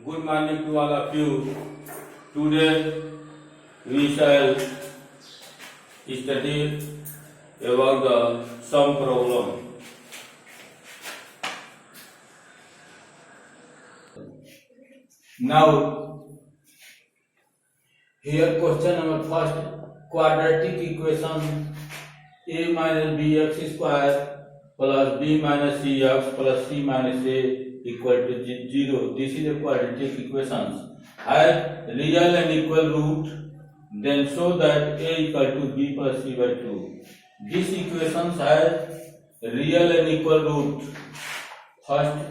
Good morning to all of you. Today we shall study about the sum problem. Now, here question number first, quadratic equation a minus bx square plus b minus cx plus c minus a equal to 0. This is a quadratic equation. Have real and equal root, then show that a equal to b plus c by 2. This equation has real and equal root. First,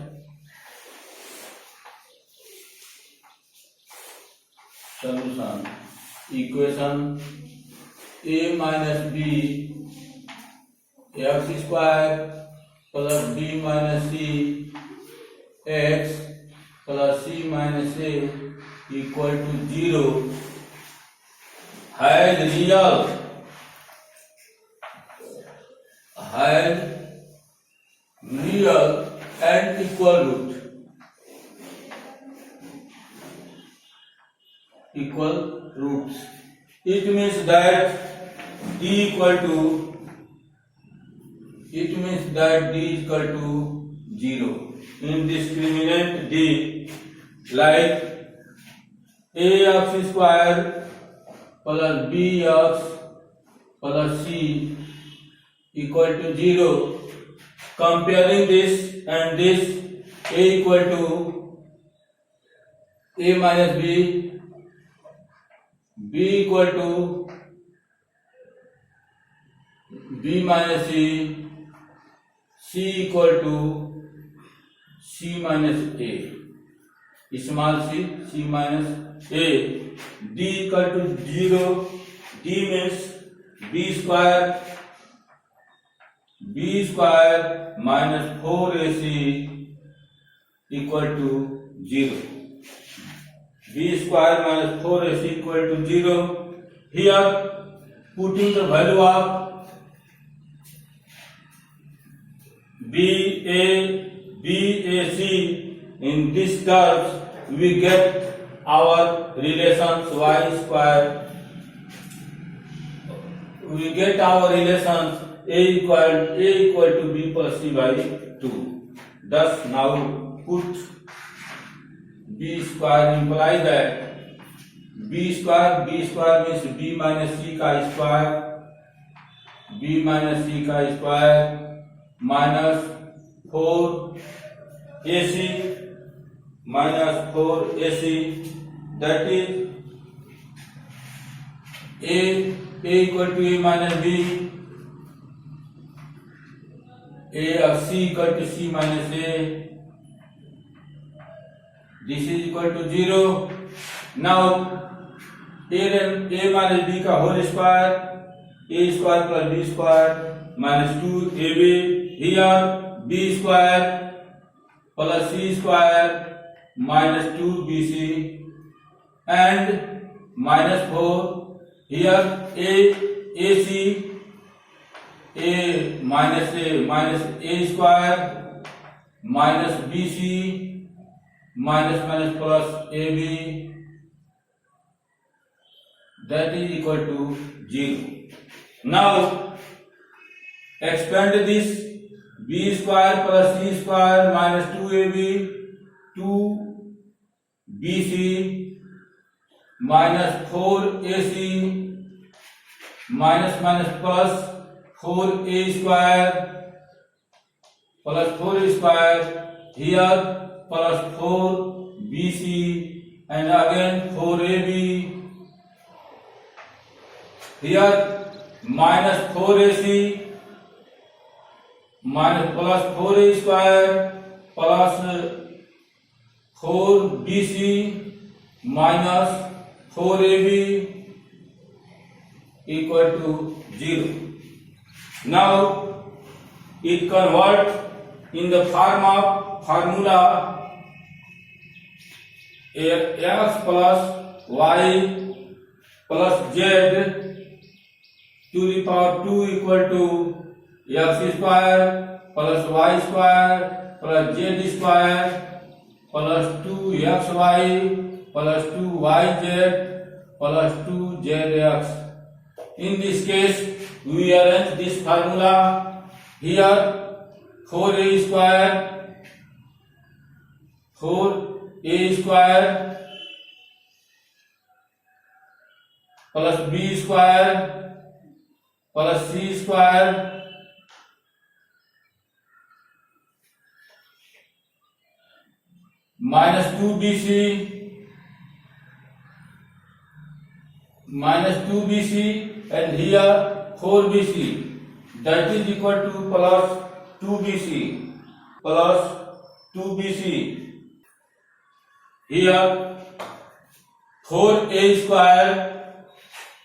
solution. Equation a minus b x square plus b minus c x plus c minus a equal to 0 has real and equal root. Equal roots. It means that d equal to zero. Indiscriminate d, like ax square plus bx plus c equal to 0. Comparing this and this, a equal to a minus b, b equal to b minus c, c equal to c minus a, small c minus a, d equal to 0, d means b square minus 4ac equal to 0. b square minus 4ac equal to 0. Here, putting the value of BAC in this terms, we get our relations y square. We get our relations a equal to b plus c by 2. Thus, now put b square implies that b square means b minus c ka square, minus 4ac that is a equal to a minus b, c equal to c minus a. This is equal to 0. Now a minus b का whole square, a square plus b square minus 2ab. Here b square plus c square minus 2bc and minus 4. Here ac a minus a square minus bc minus plus ab, that is equal to 0. Now expand this, b square plus c square minus 2ab, 2bc minus 4ac minus plus 4a square plus 4a square, here plus 4bc and again 4ab, here minus 4ac minus plus 4a square plus 4bc minus 4ab equal to 0. Now it converts in the form of formula x plus y plus z to the power 2 equal to x square plus y square plus z square plus 2xy plus 2yz plus 2zx. In this case, we arrange this formula. Here 4a square plus b square plus c square minus 2bc and here 4bc, that is equal to plus 2bc. Here 4a square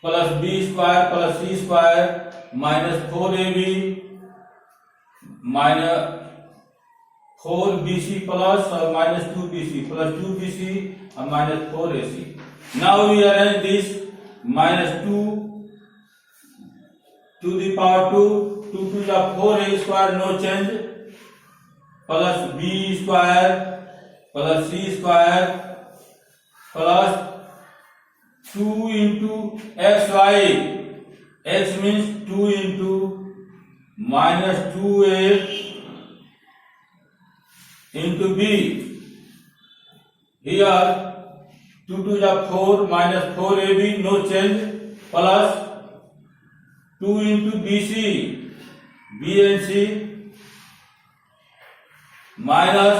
plus b square plus c square minus 4ab minus 4bc plus or minus 2bc plus 2bc and minus 4ac. Now we arrange this minus 2 to the power 2 to the 4a square, no change, plus b square plus c square plus 2 into xy. X means 2 into minus 2a into b. Here 2 to the 4 minus 4ab, no change, plus 2 into bc, b and c, minus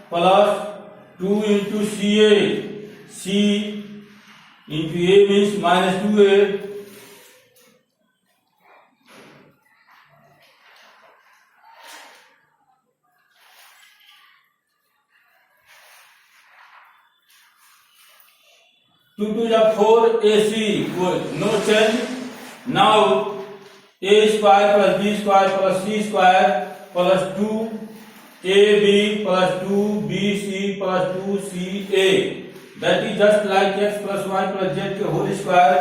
plus 2 into ca, c into a means minus 2a, to the 4 ac, no change. Now a square plus b square plus c square plus 2ab plus 2bc plus 2ca, that is just like x plus y plus z whole square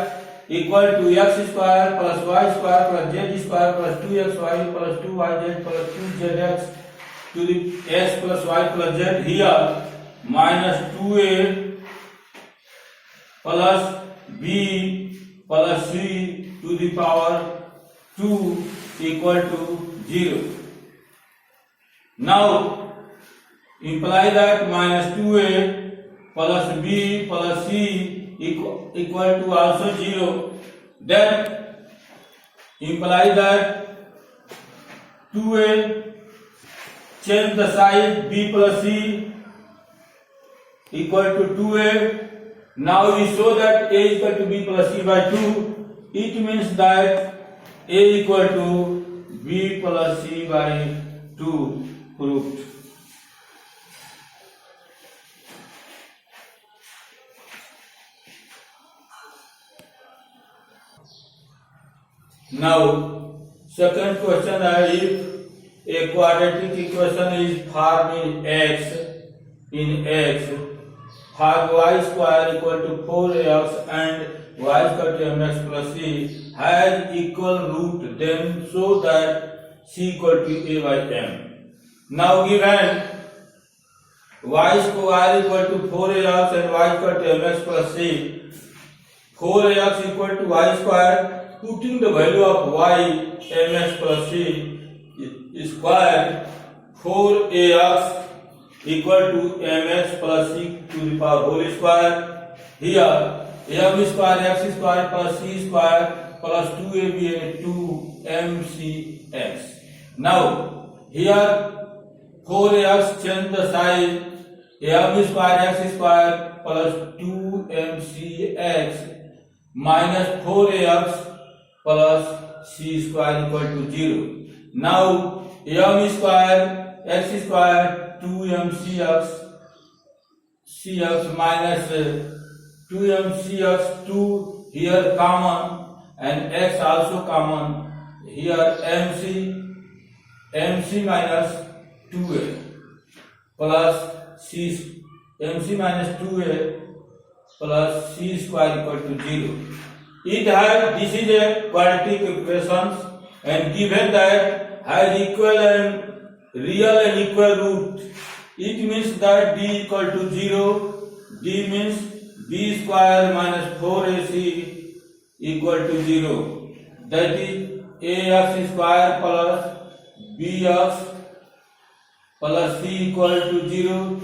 equal to x square plus y square plus z square plus 2xy plus 2yz plus 2zx to the x plus y plus z. Here minus 2a plus b plus c to the power 2 equal to 0. Now imply that minus 2a plus b plus c equal to also 0. Then imply that 2a change the sign, b plus c equal to 2a. Now we show that a is equal to b plus c by 2. It means that a equal to b plus c by 2 proved. Now second question is, if a quadratic equation is formed in x for y square equal to 4x and y equal to mx plus c has equal root, then show that c equal to a by m. Now given y square equal to 4ax and y equal to mx plus c, 4ax equal to y square, putting the value of y mx plus c square, 4ax equal to mx plus c to the power whole square. Here m square x square plus c square plus 2ab and 2mcx. Now here 4ax change the sign, m square x square plus 2mcx minus 4ax plus c square equal to 0. Now m square x square 2mcx minus 2mcx, 2 here common and x also common. Here mc minus 2a plus c, mc minus 2a plus c square equal to 0. It has, this is a quadratic equation, and given that has equal and real and equal root, It means that d equal to 0. D means b square minus 4ac equal to 0. That is ax square plus bx plus c equal to 0.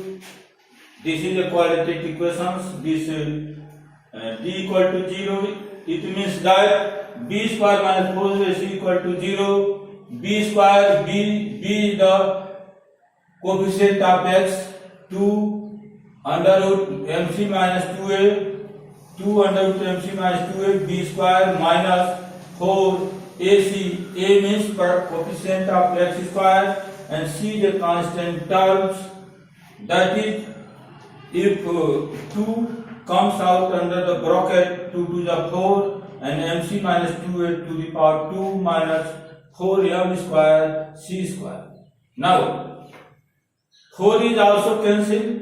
This is the quadratic equations. This d equal to 0. It means that b square minus 4ac equal to 0. B square, b is the coefficient of x, 2 under root mc minus 2a, 2 under root mc minus 2a, b square minus 4 ac. A means coefficient of x square and c the constant terms. That is, if 2 comes out under the bracket 2 to the 4 and mc minus 2a to the power 2 minus 4m square c square. Now 4 is also cancelled.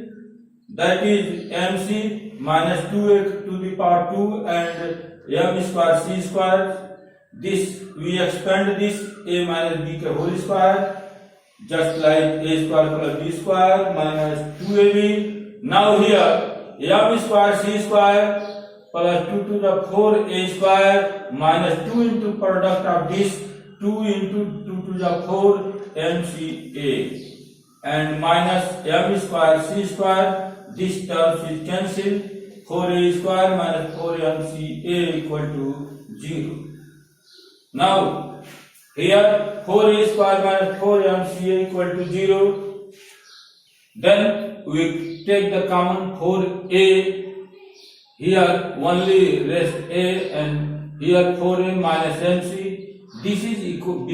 That is mc minus 2a to the power 2 and m square c square. This we expand this a minus b whole square, just like a square plus b square minus 2ab. Now here m square c square plus 2 to the 4 a square minus 2 into product of this 2 into 2 to the 4 mca and minus m square c square. This term is cancelled. 4a square minus 4mca equal to 0. Now here 4a square minus 4mca equal to 0. Then we take the common 4a. Here only rest a and here 4a minus mc. This is equal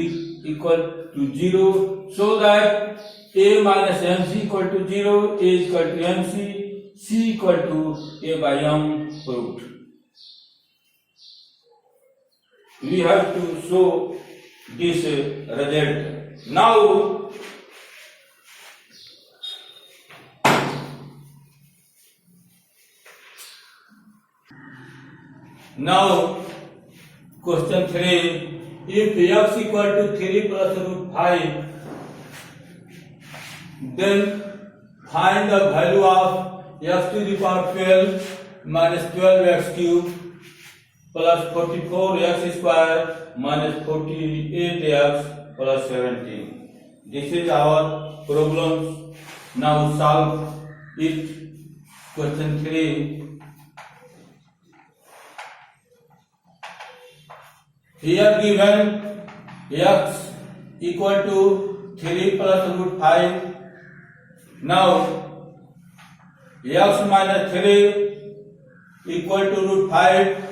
to 0, so that a minus mc equal to 0, a equal to mc, c equal to a by m root. We have to show this result. Now question 3. If x equal to 3 plus root 5, then find the value of x to the power 12 minus 12x cube plus 44x square minus 48x plus 17. This is our problem. Now solve it. Question 3. Here given x equal to 3 plus root 5. Now x minus 3 equal to root 5.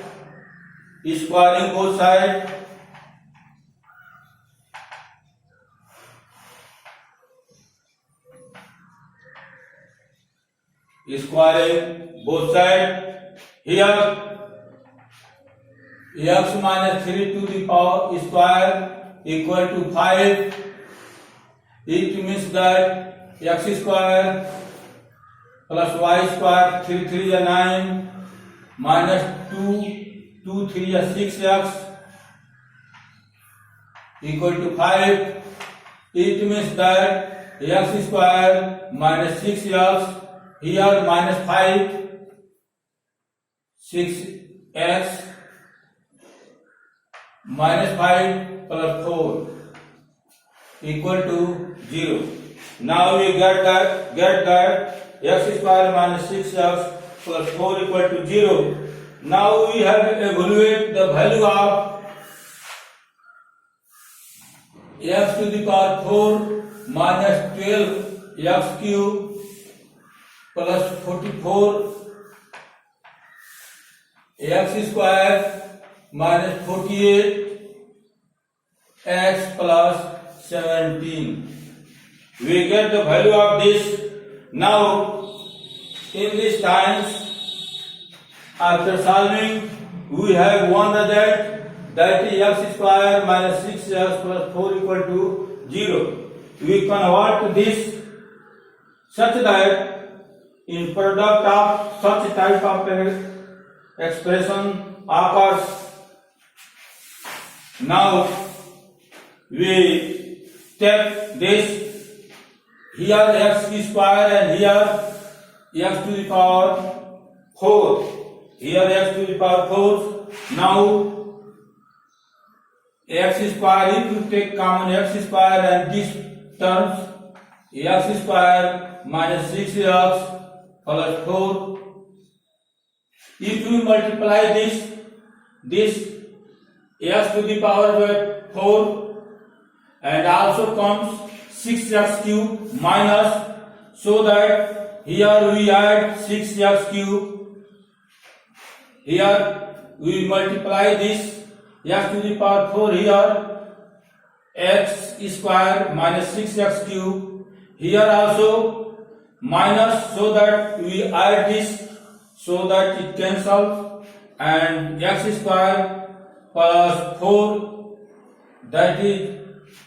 Squaring both sides. Squaring both sides. Here x minus 3 to the power square equal to 5. It means that x square plus y square 3 3 is 9 minus 2 3 is 6x equal to 5. It means that x square minus 6x, here minus 5, 6x minus 5 plus 4 equal to 0. Now we get that x square minus 6x plus 4 equal to 0. Now we have to evaluate the value of x to the power 4 minus 12 x cube plus 44 x square minus 48 x plus 17. We get the value of this. Now in this times, after solving, we have one result, that is x square minus 6x plus 4 equal to 0. We convert this such that in product of such type of expression occurs. Now we take this here x square and here x to the power 4. Here x to the power 4. Now x square, if you take common x square and this terms, x square minus 6x plus 4. If you multiply this x to the power 4 and also comes 6x cube minus, so that here we add 6x cube, here we multiply this x to the power 4, here x square minus 6x cube, here also minus, so that we add this, so that it cancels, and x square plus 4, that is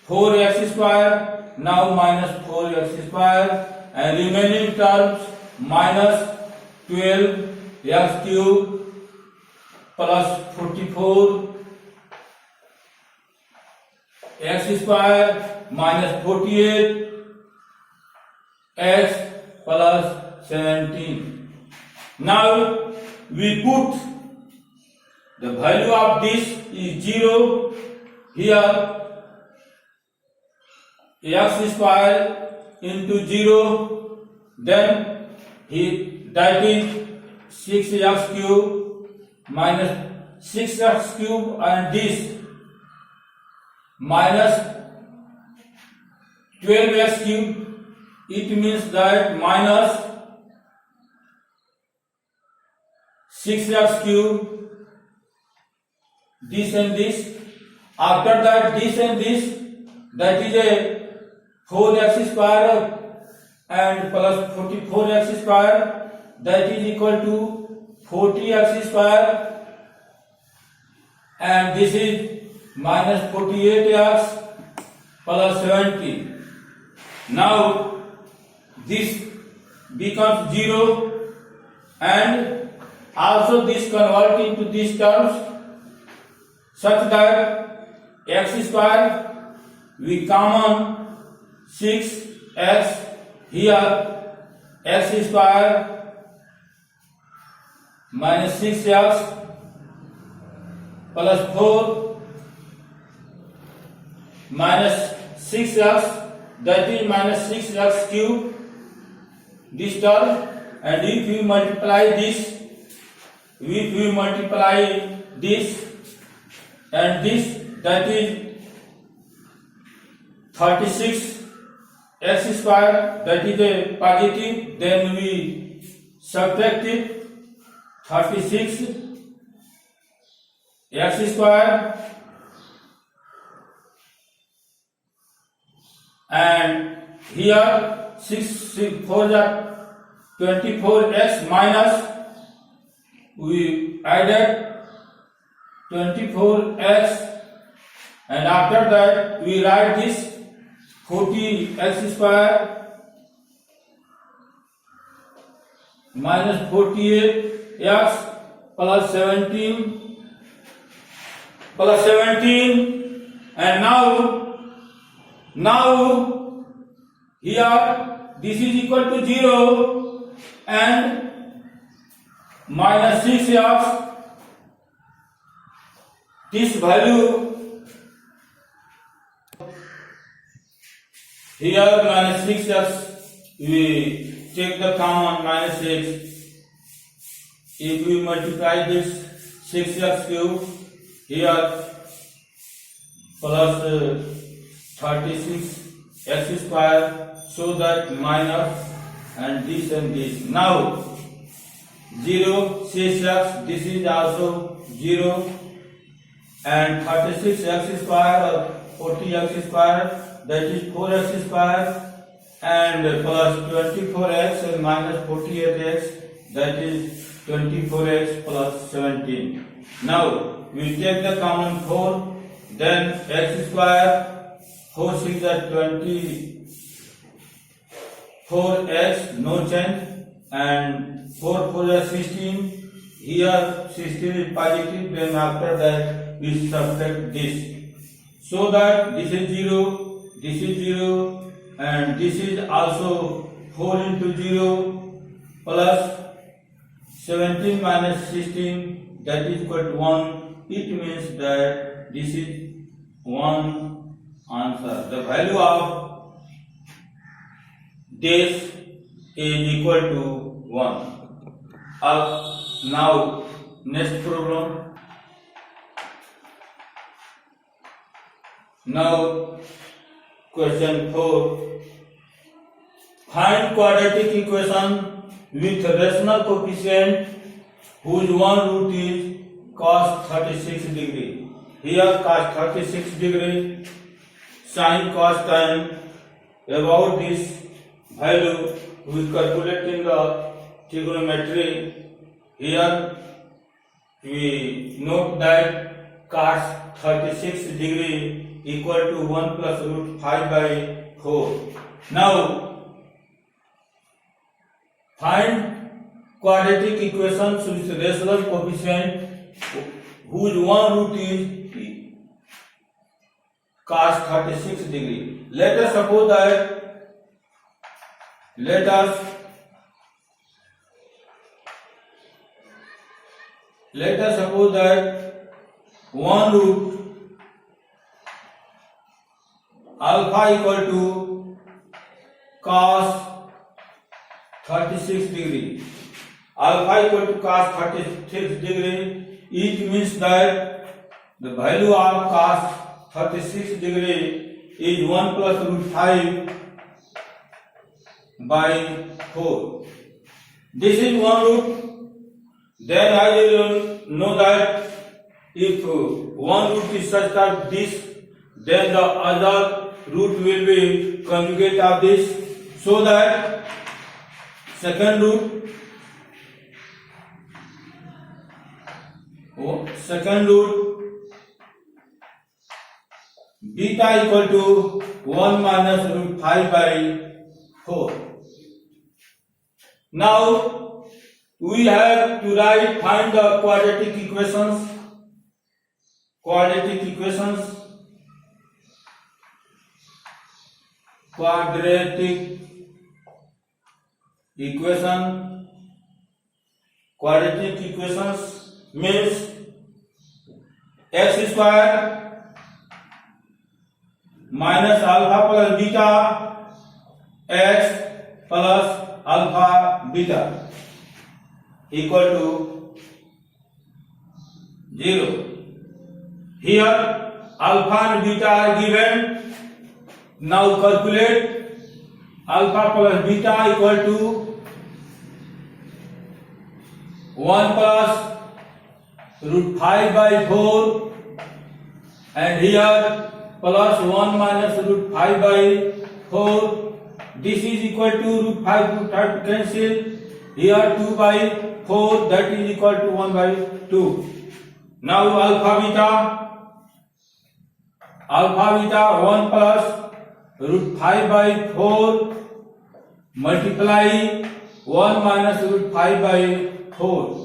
4x square, now minus 4x square, and remaining terms minus 12x cube plus 44 x square minus 48 x plus 17. Now we put the value of this is 0 here, x square into 0, then that is 6x cube minus 6x cube, and this minus 12x cube, it means that minus 6x cube, this and this. After that, this and this, that is a 4x square and plus 44x square, that is equal to 40x square, and this is minus 48x plus 70. Now this becomes 0, and also this convert into these terms, such that x square we common 6x, here x square minus 6x plus 4 minus 6x, that is minus 6x cube, this term, and if we multiply this, and this, that is 36 x square, that is a positive, then we subtract it, 36 x square, and here 6 4 24x minus, we added 24x, and after that we write this 40x square minus 48x plus 17, and now here this is equal to 0 and minus 6x, this value here minus 6x, we take the common minus 6. If we multiply this 6x cube here plus 36 x square, so that minus and this. Now 0 6x, this is also 0, and 36 x square or 40 x square, that is 4x square, and plus 24x and minus 48x, that is 24x plus 17. Now we take the common 4, then x square, 4 6 are 24x, no change, and 4 4 are 16, here 16 is positive, then after that we subtract this, so that this is 0, and this is also 4 into 0 plus 17 minus 16, that is equal to 1. It means that this is one answer. The value of this is equal to 1. Now next problem. Now question 4. Find quadratic equation with rational coefficient whose one root is cos 36 degree. Here cos 36 degree, sin cos tan. About this value we calculate in the trigonometry. Here we note that cos 36 degree equal to 1 plus root 5 by 4. Now find quadratic equations with rational coefficient whose one root is cos 36 degree. Let us suppose that one root alpha equal to cos 36 degree. Alpha equal to cos 36 degree. It means that the value of cos 36 degree is 1 plus root 5 by 4. This is one root. Then I will know that if one root is such that this, then the other root will be conjugate of this, so that second root beta equal to 1 minus root 5 by 4. Now we have to find the quadratic equations. Quadratic equation means x square minus alpha plus beta x plus alpha beta equal to 0. Here alpha and beta are given. Now calculate alpha plus beta equal to 1 plus root 5 by 4, and here plus 1 minus root 5 by 4. This is equal to root 5 to cancel. Here 2 by 4, that is equal to 1 by 2. Now alpha beta 1 plus root 5 by 4 multiply 1 minus root 5 by 4.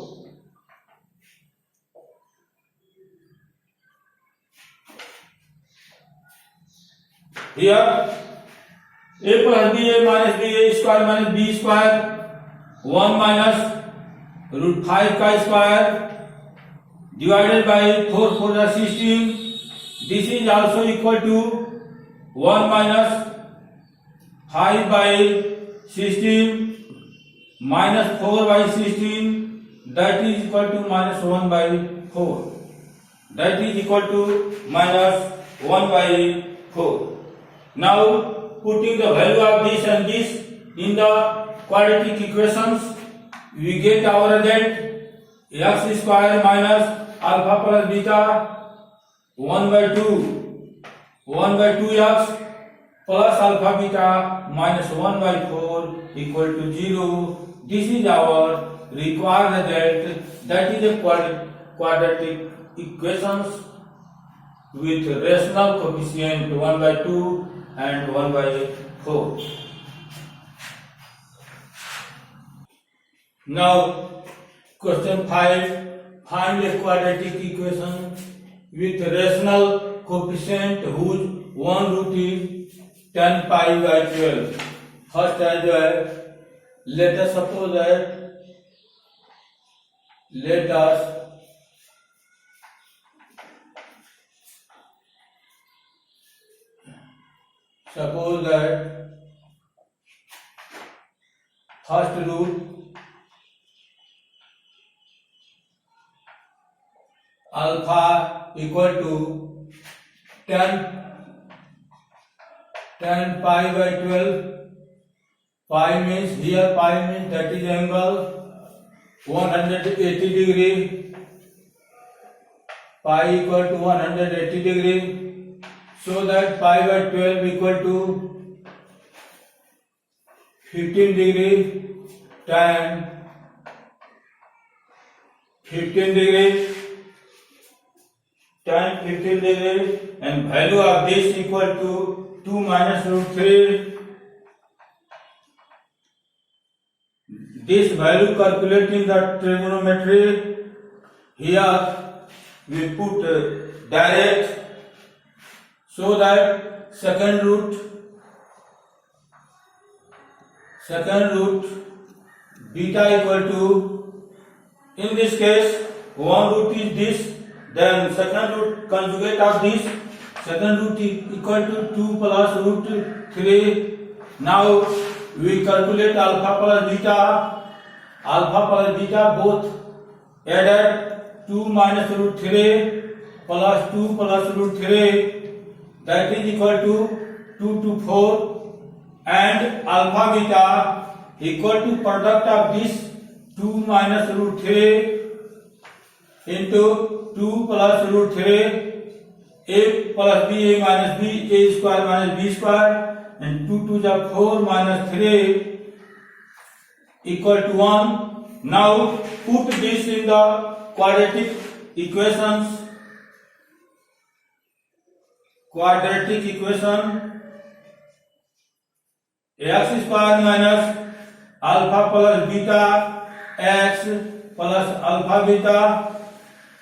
Here a plus b a minus b a square minus b square 1 minus root 5 का square divided by 4 4 is 16. This is also equal to 1 minus 5 by 16 minus 4 by 16, that is equal to minus 1 by 4. That is equal to minus 1 by 4. Now putting the value of this and this in the quadratic equations, we get our result x square minus alpha plus beta 1 by 2x plus alpha beta minus 1 by 4 equal to 0. This is our required result. That is a quadratic equations with rational coefficient 1 by 2 and 1 by 4. Now question 5. Find a quadratic equation with rational coefficient whose one root is 10 pi by 12. First है जो है, let us suppose that let us suppose that first root alpha equal to 10 pi by 12. Pi means here, pi means that is angle 180 degree. Pi equal to 180 degree. So that pi by 12 equal to 15 degree tan 15 degree tan 15 degree, and value of this equal to 2 minus root 3. This value calculating the trigonometry, here we put direct, so that second root beta equal to, in this case one root is this, then second root conjugate of this, second root equal to 2 plus root 3. Now we calculate alpha plus beta both added, 2 minus root 3 plus 2 plus root 3, that is equal to 2 to 4, and alpha beta equal to product of this 2 minus root 3 into 2 plus root 3, a plus b, a minus b, a square minus b square, and 2 to the 4 minus 3 equal to 1. Now put this in the quadratic equations. Quadratic equation, x square minus alpha plus beta x plus alpha beta.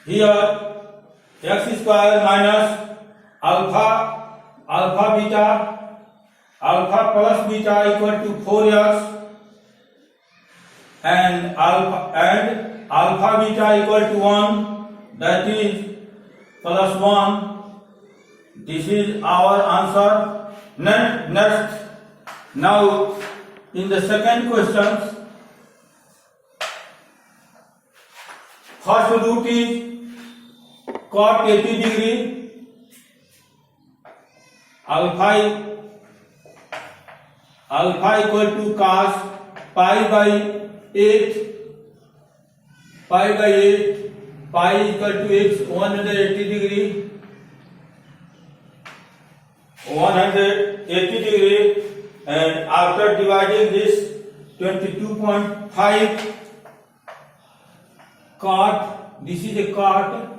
Here x square minus alpha beta, alpha plus beta equal to 4x, and alpha beta equal to 1, that is plus 1. This is our answer. Next, now in the second question, first root is cot 80 degree, alpha equal to cos pi by 8, pi equal to x 180 degree, 180 degree, and after dividing this 22.5 cot, this is a cot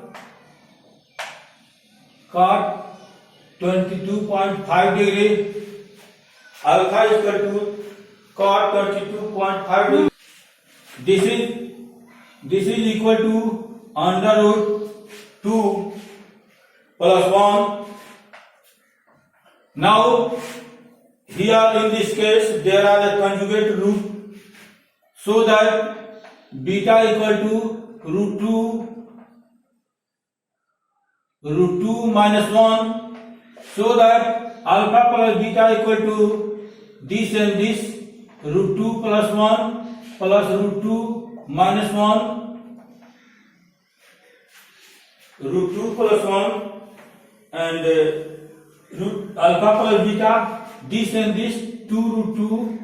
22.5 degree, alpha is equal to cot 22.5 degree. This is equal to under root 2 plus 1. Now here in this case there are the conjugate root, so that beta equal to root 2 minus 1, so that alpha plus beta equal to this and this, root 2 plus 1 plus root 2 minus 1, root 2 plus 1, and root alpha plus beta, this and this, 2 root 2,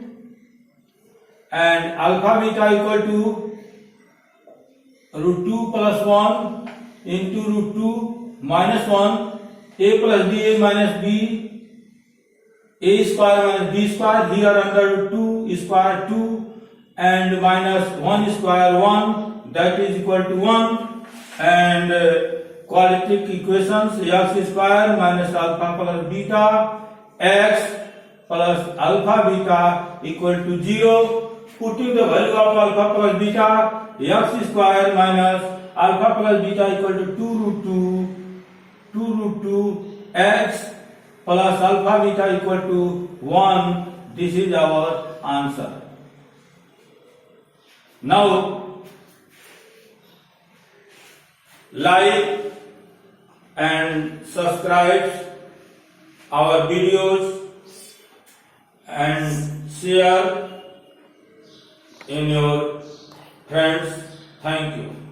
and alpha beta equal to root 2 plus 1 into root 2 minus 1, a plus b, a minus b, a square minus b square, here under root 2 square 2, and minus 1 square 1, that is equal to 1, and quadratic equations, x square minus alpha plus beta x plus alpha beta equal to 0. Putting the value of alpha plus beta, x square minus alpha plus beta equal to 2 root 2 x plus alpha beta equal to 1. This is our answer. Now, like and subscribe our videos and share in your friends. Thank you.